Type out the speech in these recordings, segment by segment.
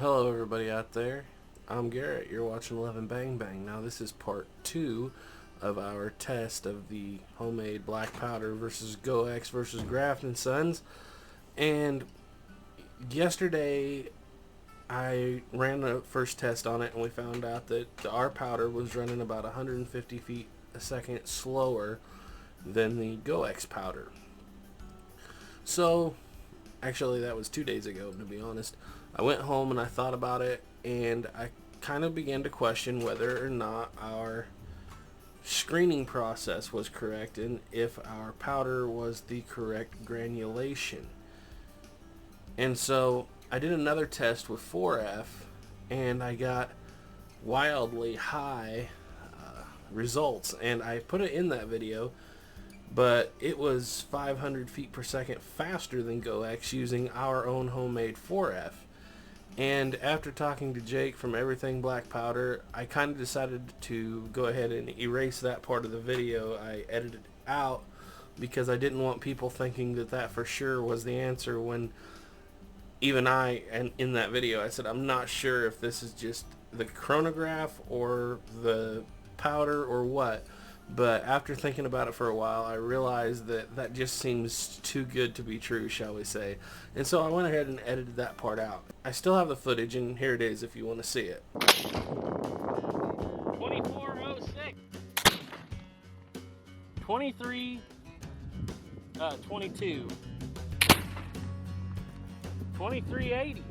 Hello everybody out there. I'm Garrett. You're watching 11 Bang Bang. Now this is part 2 of our test of the homemade black powder versus GOEX versus Graft & Sons. And yesterday I ran the first test on it and we found out that our powder was running about 150 feet a second slower than the GOEX powder. So actually that was 2 days ago, to be honest. I went home and I thought about it, and I kind of began to question whether or not our screening process was correct and if our powder was the correct granulation. And so I did another test with 4F and I got wildly high results, and I put it in that video, but it was 500 feet per second faster than GOEX using our own homemade 4F. And after talking to Jake from Everything Black Powder, I kind of decided to go ahead and erase that part of the video. I edited it out because I didn't want people thinking that that for sure was the answer, when even and in that video I said I'm not sure if this is just the chronograph or the powder or what. But after thinking about it for a while, I realized that that just seems too good to be true, shall we say. And so I went ahead and edited that part out. I still have the footage, and here it is if you want to see it. 2406. 22. 2380.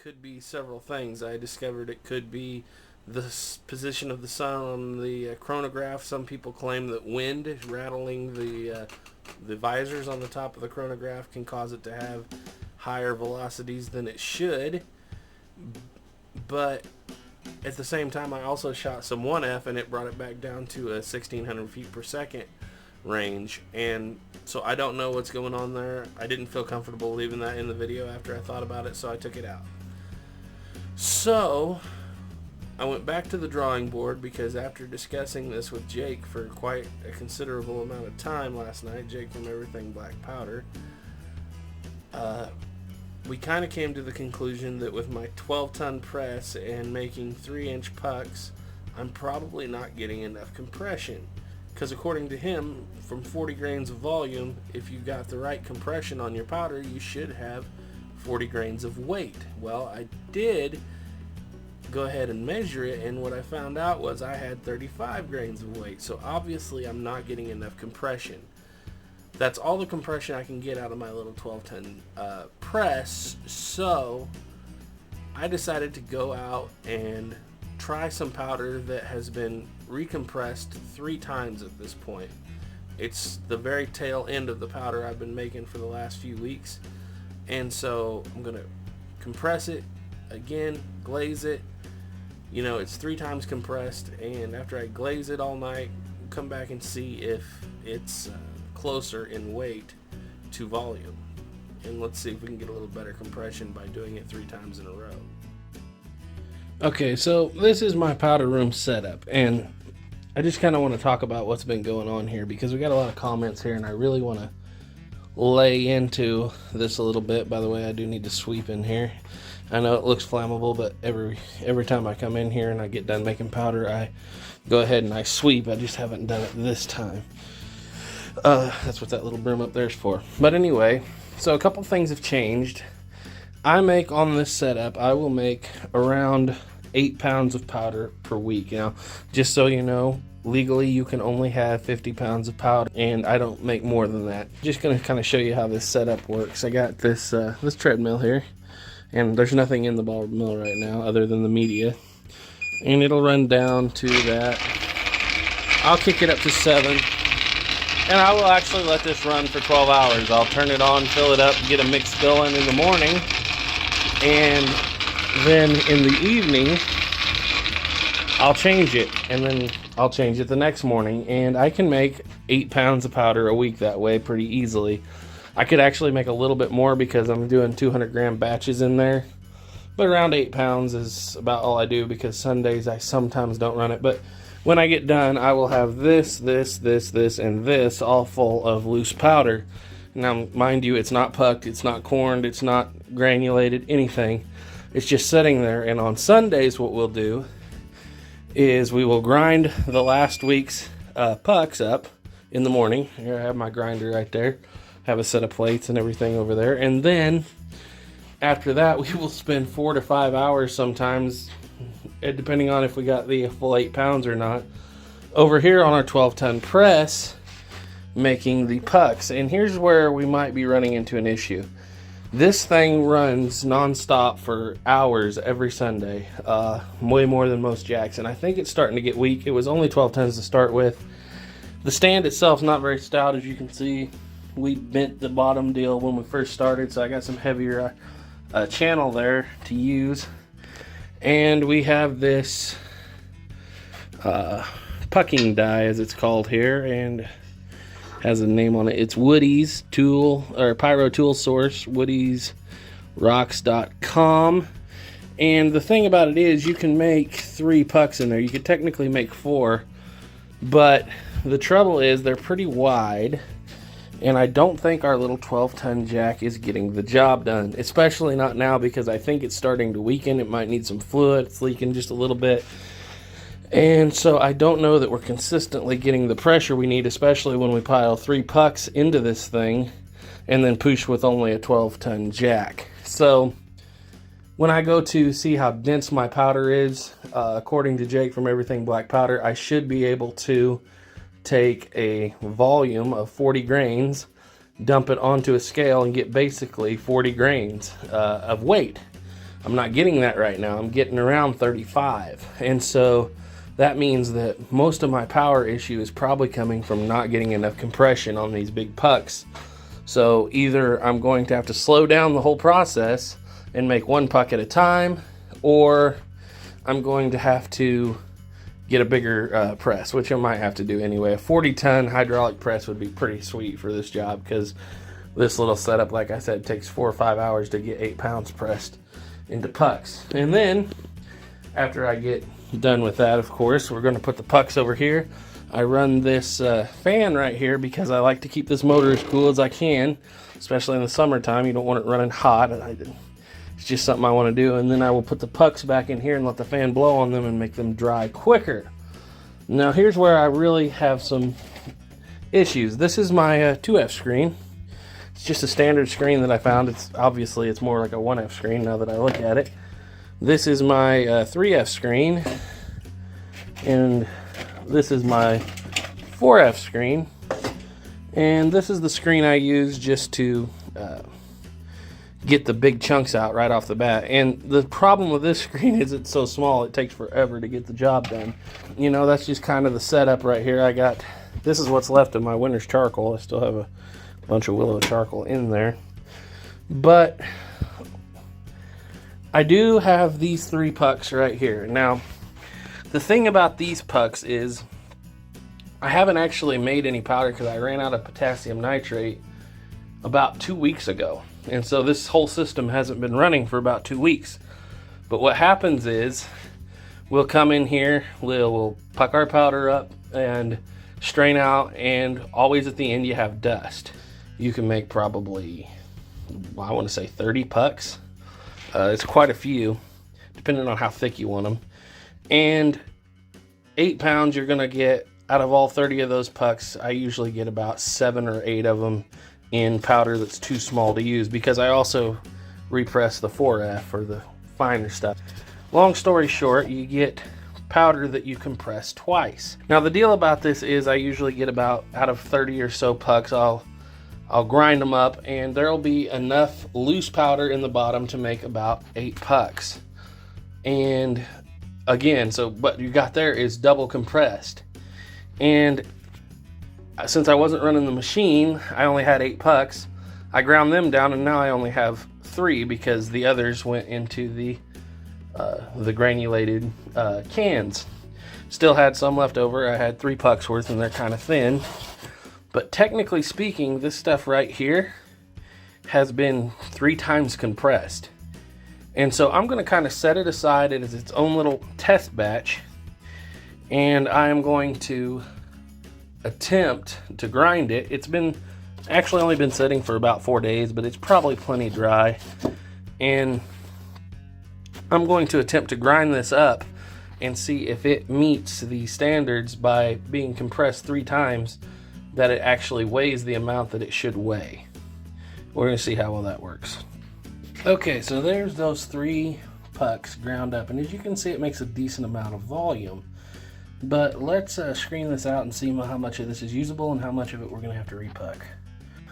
Could be several things. I discovered it could be the position of the sun on the chronograph. Some people claim that wind rattling the visors on the top of the chronograph can cause it to have higher velocities than it should. But at the same time, I also shot some 1F and it brought it back down to a 1600 feet per second range, and so I don't know what's going on there. I didn't feel comfortable leaving that in the video after I thought about it, so I took it out. So I went back to the drawing board because after discussing this with Jake for quite a considerable amount of time last night, Jake from Everything Black Powder, we kind of came to the conclusion that with my 12-ton press and making 3-inch pucks, I'm probably not getting enough compression. Because according to him, from 40 grains of volume, if you've got the right compression on your powder, you should have 40 grains of weight. Well, I did go ahead and measure it, and what I found out was I had 35 grains of weight. So obviously I'm not getting enough compression. That's all the compression I can get out of my little 12-ton press. So I decided to go out and try some powder that has been recompressed 3 times at this point. It's the very tail end of the powder I've been making for the last few weeks, and so I'm gonna compress it again, glaze it. You know, it's 3 times compressed, and after I glaze it all night, come back and see if it's closer in weight to volume, and let's see if we can get a little better compression by doing it 3 times in a row. Okay, so this is my powder room setup, and I just kind of want to talk about what's been going on here because we got a lot of comments here and I really want to lay into this a little bit. By the way, I do need to sweep in here. I know it looks flammable, but every time I come in here and I get done making powder, I go ahead and I sweep. I just haven't done it this time. That's what that little broom up there is for. But anyway, so a couple things have changed. I make on this setup, I will make around 8 pounds of powder per week. Now, just so you know, legally you can only have 50 pounds of powder, and I don't make more than that. Just gonna kind of show you how this setup works. I got this this treadmill here, and there's nothing in the ball mill right now other than the media, and it'll run down to that. I'll kick it up to 7, and I will actually let this run for 12 hours. I'll turn it on, fill it up, get a mix going in the morning, and then in the evening I'll change it, and then I'll change it the next morning, and I can make 8 pounds of powder a week that way pretty easily. I could actually make a little bit more because I'm doing 200 gram batches in there, but around 8 pounds is about all I do because Sundays I sometimes don't run it. But When I get done, I will have this, and this all full of loose powder. Now, mind you, it's not pucked, it's not corned, it's not granulated, anything. It's just sitting there. And on Sundays, what we'll do is we will grind the last week's pucks up in the morning. Here I have my grinder right there. Have a set of plates and everything over there. And then after that, we will spend 4 to 5 hours sometimes, depending on if we got the full 8 pounds or not, over here on our 12-ton press making the pucks. And here's where we might be running into an issue. This thing runs non-stop for hours every Sunday, way more than most jacks, and I think it's starting to get weak. It was only 12 tons to start with. The stand itself is not very stout, as you can see. We bent the bottom deal when we first started, so I got some heavier channel there to use. And we have this pucking die, as it's called here, and has a name on it. It's Woody's Tool, or Pyro Tool Source, woodysrocks.com. And the thing about it is you can make 3 pucks in there. You could technically make 4, but the trouble is they're pretty wide, and I don't think our little 12-ton jack is getting the job done, especially not now, because I think it's starting to weaken. It might need some fluid. It's leaking just a little bit. And so I don't know that we're consistently getting the pressure we need, especially when we pile 3 pucks into this thing and then push with only a 12-ton jack. So when I go to see how dense my powder is, according to Jake from Everything Black Powder, I should be able to take a volume of 40 grains, dump it onto a scale, and get basically 40 grains of weight. I'm not getting that right now. I'm getting around 35. And so that means that most of my power issue is probably coming from not getting enough compression on these big pucks. So either I'm going to have to slow down the whole process and make 1 puck at a time, or I'm going to have to get a bigger press, which I might have to do anyway. A 40-ton hydraulic press would be pretty sweet for this job, because this little setup, like I said, takes 4 or 5 hours to get 8 pounds pressed into pucks. And then after I get done with that, of course, we're going to put the pucks over here. I run this fan right here because I like to keep this motor as cool as I can, especially in the summertime. You don't want it running hot. It's just something I want to do. And then I will put the pucks back in here and let the fan blow on them and make them dry quicker. Now here's where I really have some issues. This is my 2F screen. It's just a standard screen that I found. It's more like a 1F screen now that I look at it. This is my 3F screen, and this is my 4F screen, and this is the screen I use just to get the big chunks out right off the bat. And the problem with this screen is it's so small, it takes forever to get the job done. You know, that's just kind of the setup right here. This is what's left of my winter's charcoal. I still have a bunch of willow charcoal in there, but I do have these 3 pucks right here. Now, the thing about these pucks is I haven't actually made any powder because I ran out of potassium nitrate about 2 weeks ago. And so this whole system hasn't been running for about 2 weeks. But what happens is we'll come in here, we'll puck our powder up and strain out, and always at the end you have dust. You can make probably, I want to say 30 pucks. It's quite a few, depending on how thick you want them. And 8 pounds, you're going to get, out of all 30 of those pucks, I usually get about 7 or 8 of them in powder that's too small to use, because I also repress the 4F, or the finer stuff. Long story short, you get powder that you compress twice. Now the deal about this is I usually get about, out of 30 or so pucks, I'll grind them up, and there'll be enough loose powder in the bottom to make about 8 pucks. And again, so what you got there is double compressed. And since I wasn't running the machine, I only had 8 pucks. I ground them down, and now I only have 3 because the others went into the granulated cans. Still had some left over. I had 3 pucks worth, and they're kind of thin. But technically speaking, this stuff right here has been 3 times compressed. And so I'm going to kind of set it aside as its own little test batch and I am going to attempt to grind it. It's been actually only been sitting for about 4 days, but it's probably plenty dry, and I'm going to attempt to grind this up and see if it meets the standards by being compressed 3 times, that it actually weighs the amount that it should weigh. We're going to see how well that works. Okay, so there's those 3 pucks ground up, and as you can see, it makes a decent amount of volume. But let's screen this out and see how much of this is usable and how much of it we're going to have to repuck.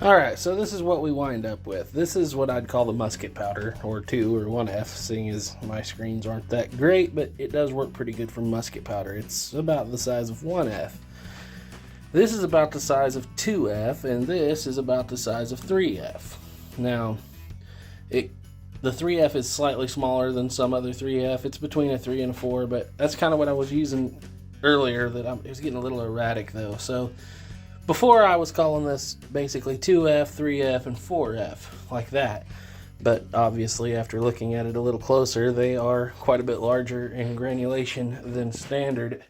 Alright, so this is what we wind up with. This is what I'd call the musket powder, or 2 or 1F, seeing as my screens aren't that great, but it does work pretty good for musket powder. It's about the size of 1F. This is about the size of 2F, and this is about the size of 3F. Now, the 3F is slightly smaller than some other 3F. It's between a 3 and a 4, but that's kind of what I was using earlier. It was getting a little erratic though. So before I was calling this basically 2F, 3F, and 4F, like that. But obviously after looking at it a little closer, they are quite a bit larger in granulation than standard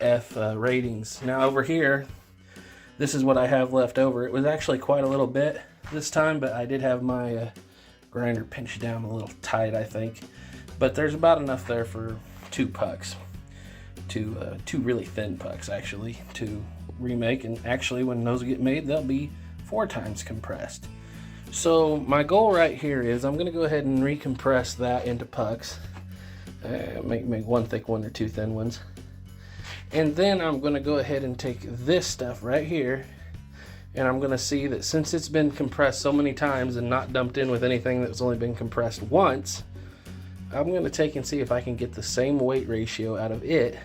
F ratings. Now over here, this is what I have left over. It was actually quite a little bit this time, but I did have my grinder pinched down a little tight, I think. But there's about enough there for 2 pucks. 2 really thin pucks, actually, to remake. And actually, when those get made, they'll be 4 times compressed. So my goal right here is I'm going to go ahead and recompress that into pucks. Make 1 thick one or 2 thin ones. And then I'm going to go ahead and take this stuff right here, and I'm going to see that since it's been compressed so many times and not dumped in with anything that's only been compressed once, I'm going to take and see if I can get the same weight ratio out of it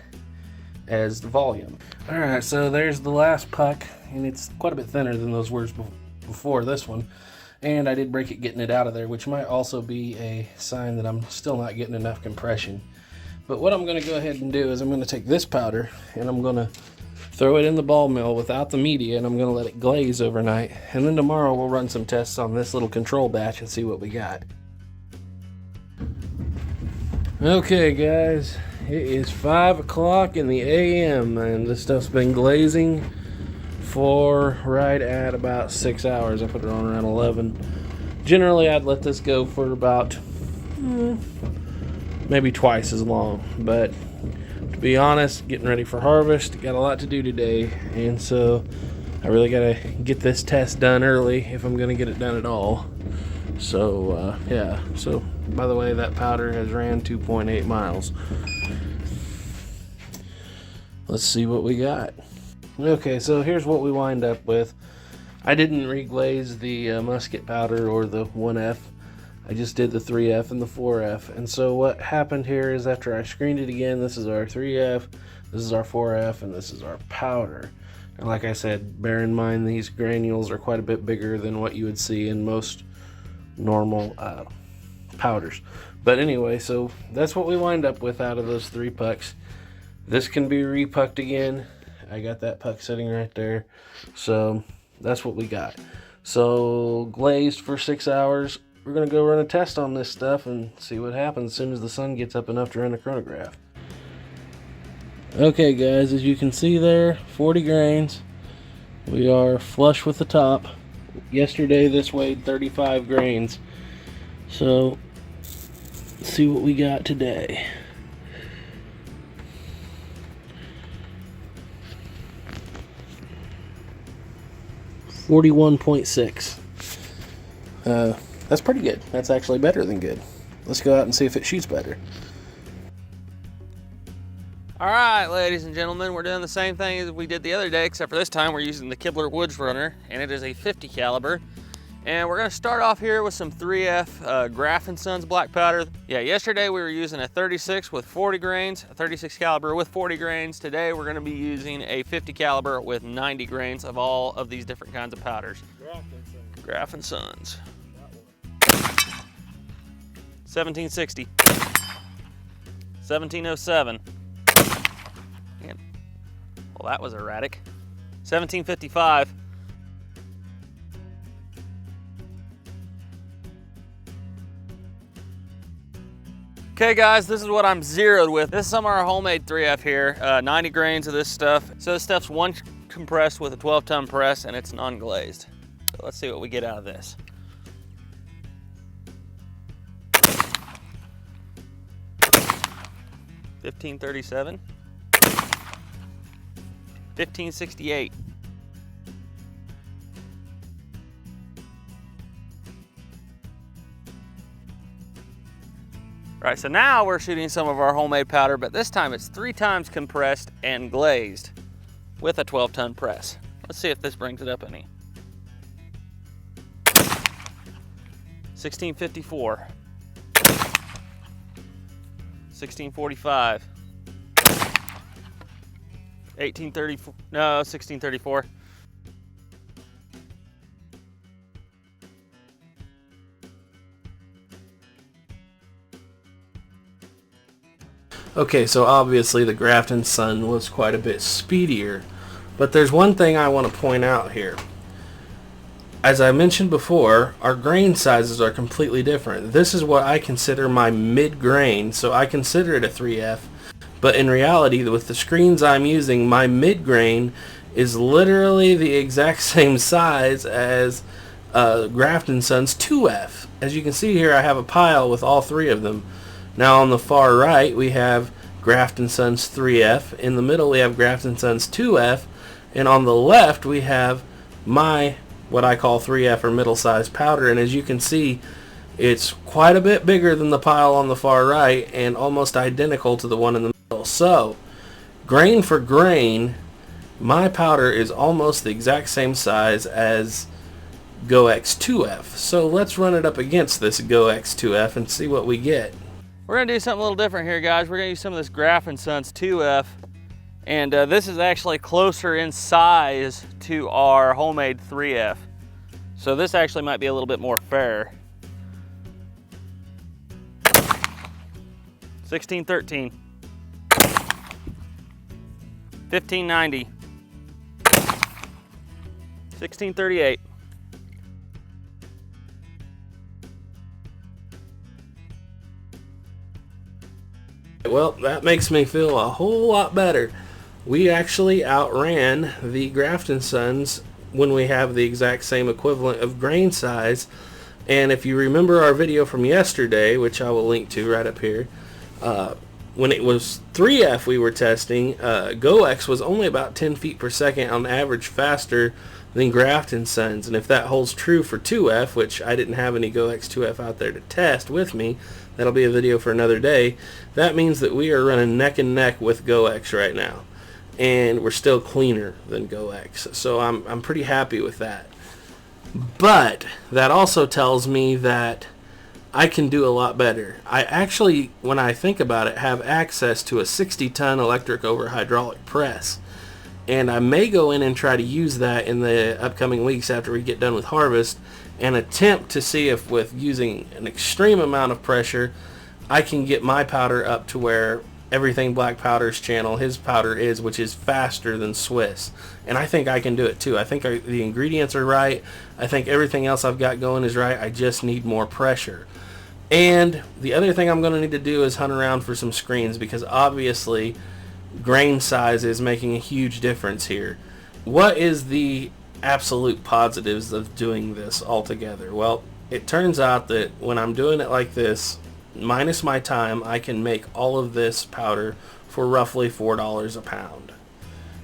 as the volume. Alright, so there's the last puck, and it's quite a bit thinner than those words before this one. And I did break it getting it out of there, which might also be a sign that I'm still not getting enough compression. But what I'm going to go ahead and do is I'm going to take this powder and I'm going to throw it in the ball mill without the media, and I'm going to let it glaze overnight. And then tomorrow we'll run some tests on this little control batch and see what we got. Okay guys, it is 5 o'clock in the AM and this stuff's been glazing for right at about 6 hours. I put it on around 11. Generally I'd let this go for about maybe twice as long, but to be honest, getting ready for harvest, got a lot to do today, and so I really gotta get this test done early if I'm gonna get it done at all. So yeah, so by the way, that powder has ran 2.8 miles. Let's see what we got. Okay, so here's what we wind up with. I didn't reglaze the musket powder or the 1F. I just did the 3F and the 4F. And so what happened here is after I screened it again, this is our 3F, this is our 4F, and this is our powder. And like I said, bear in mind these granules are quite a bit bigger than what you would see in most normal powders. But anyway, so that's what we wind up with out of those 3 pucks. This can be repucked again. I got that puck sitting right there. So that's what we got. So glazed for 6 hours. We're going to go run a test on this stuff and see what happens as soon as the sun gets up enough to run a chronograph. Okay guys, as you can see there, 40 grains. We are flush with the top. Yesterday this weighed 35 grains. So let's see what we got today. $41.6. That's pretty good. That's actually better than good. Let's go out and see if it shoots better. All right, ladies and gentlemen, we're doing the same thing as we did the other day, except for this time we're using the Kibler Woods Runner, and it is a 50 caliber. And we're gonna start off here with some 3F Graff & Sons black powder. Yeah, yesterday we were using a 36 with 40 grains, a 36 caliber with 40 grains. Today we're gonna be using a 50 caliber with 90 grains of all of these different kinds of powders. Graff & Sons. 1760. 1707. Man, well, that was erratic. 1755. Okay guys, this is what I'm zeroed with. This is some of our homemade 3F here, 90 grains of this stuff. So this stuff's one compressed with a 12-ton press and it's non-glazed. So let's see what we get out of this. $15.37, $15.68. All right, so now we're shooting some of our homemade powder, but this time it's 3 times compressed and glazed with a 12-ton press. Let's see if this brings it up any. 1654, 1645, 1834, no, 1634. Okay, so obviously the Grafton Sun was quite a bit speedier, but there's one thing I want to point out here. As I mentioned before, our grain sizes are completely different. This is what I consider my mid-grain, so I consider it a 3F, but in reality, with the screens I'm using, my mid-grain is literally the exact same size as Grafton Sun's 2F. As you can see here, I have a pile with all 3 of them. Now on the far right we have Grafton Sun's 3F, in the middle we have Grafton Sun's 2F, and on the left we have my, what I call 3F or middle size powder, and as you can see it's quite a bit bigger than the pile on the far right and almost identical to the one in the middle. So grain for grain, my powder is almost the exact same size as GOEX 2F. So let's run it up against this GOEX 2F and see what we get. We're gonna do something a little different here, guys. We're gonna use some of this Grafton Sun's 2F, and this is actually closer in size to our homemade 3F. So this actually might be a little bit more fair. 1613, 1590, 1638. Well, that makes me feel a whole lot better. We actually outran the Grafton Suns when we have the exact same equivalent of grain size. And if you remember our video from yesterday, which I will link to right up here, when it was 3F we were testing, GOEX was only about 10 feet per second on average faster than Grafton Suns. And if that holds true for 2F, which I didn't have any GOEX 2F out there to test with me, that'll be a video for another day, that means that we are running neck and neck with GOEX right now. And we're still cleaner than GOEX. So I'm pretty happy with that. But that also tells me that I can do a lot better. I actually, when I think about it, have access to a 60-ton electric over hydraulic press. And I may go in and try to use that in the upcoming weeks after we get done with harvest and attempt to see if with using an extreme amount of pressure I can get my powder up to where Everything Black Powder's channel, his powder is, which is faster than Swiss. And I think I can do it too. I think the ingredients are right. I think everything else I've got going is right. I just need more pressure. And the other thing I'm going to need to do is hunt around for some screens, because obviously grain size is making a huge difference here. What is the absolute positives of doing this altogether? Well, it turns out that when I'm doing it like this, minus my time, I can make all of this powder for roughly $4 a pound.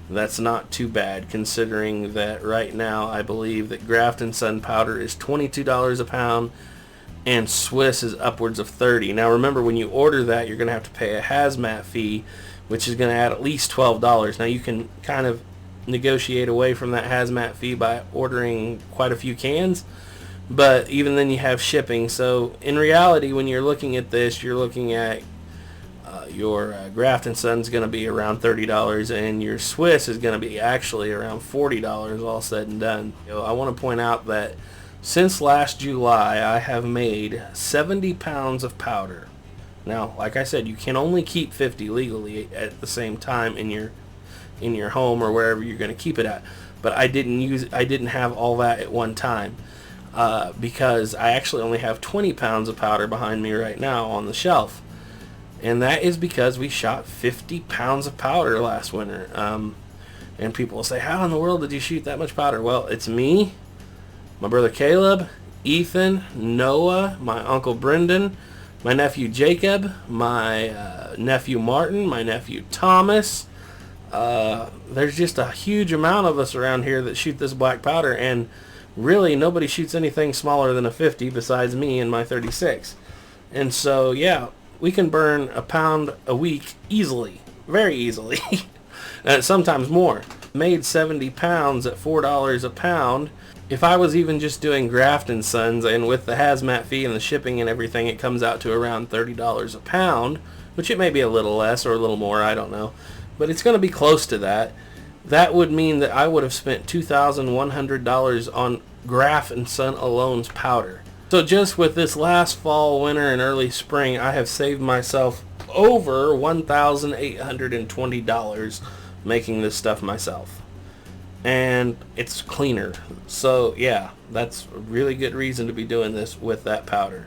That's not too bad, considering that right now I believe that Grafton Sun powder is $22 a pound and Swiss is upwards of $30. Now remember, when you order that, you're going to have to pay a hazmat fee, which is going to add at least $12. Now you can kind of negotiate away from that hazmat fee by ordering quite a few cans, but even then you have shipping. So in reality, when you're looking at this, you're looking at your Grafton Sun's going to be around $30, and your Swiss is going to be actually around $40 all said and done. I want to point out that since last July, I have made 70 pounds of powder. Now, like I said, you can only keep 50 legally at the same time in your home or wherever you're going to keep it at. But I didn't have all that at one time because I actually only have 20 pounds of powder behind me right now on the shelf. And that is because we shot 50 pounds of powder last winter. And people will say, how in the world did you shoot that much powder? Well, it's me, my brother Caleb, Ethan, Noah, my uncle Brendan, my nephew Jacob, my nephew Martin, my nephew Thomas. There's just a huge amount of us around here that shoot this black powder, and really nobody shoots anything smaller than a 50 besides me and my 36. And so, yeah, we can burn a pound a week easily, very easily, and sometimes more. Made 70 pounds at $4 a pound. If I was even just doing Grafton Sons, and with the hazmat fee and the shipping and everything, it comes out to around $30 a pound, which it may be a little less or a little more, I don't know. But it's going to be close to that. That would mean that I would have spent $2,100 on Graf and Son Alone's powder. So just with this last fall, winter, and early spring, I have saved myself over $1,820 making this stuff myself. And it's cleaner. So yeah, that's a really good reason to be doing this with that powder.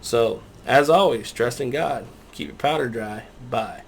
So as always, trust in God. Keep your powder dry. Bye.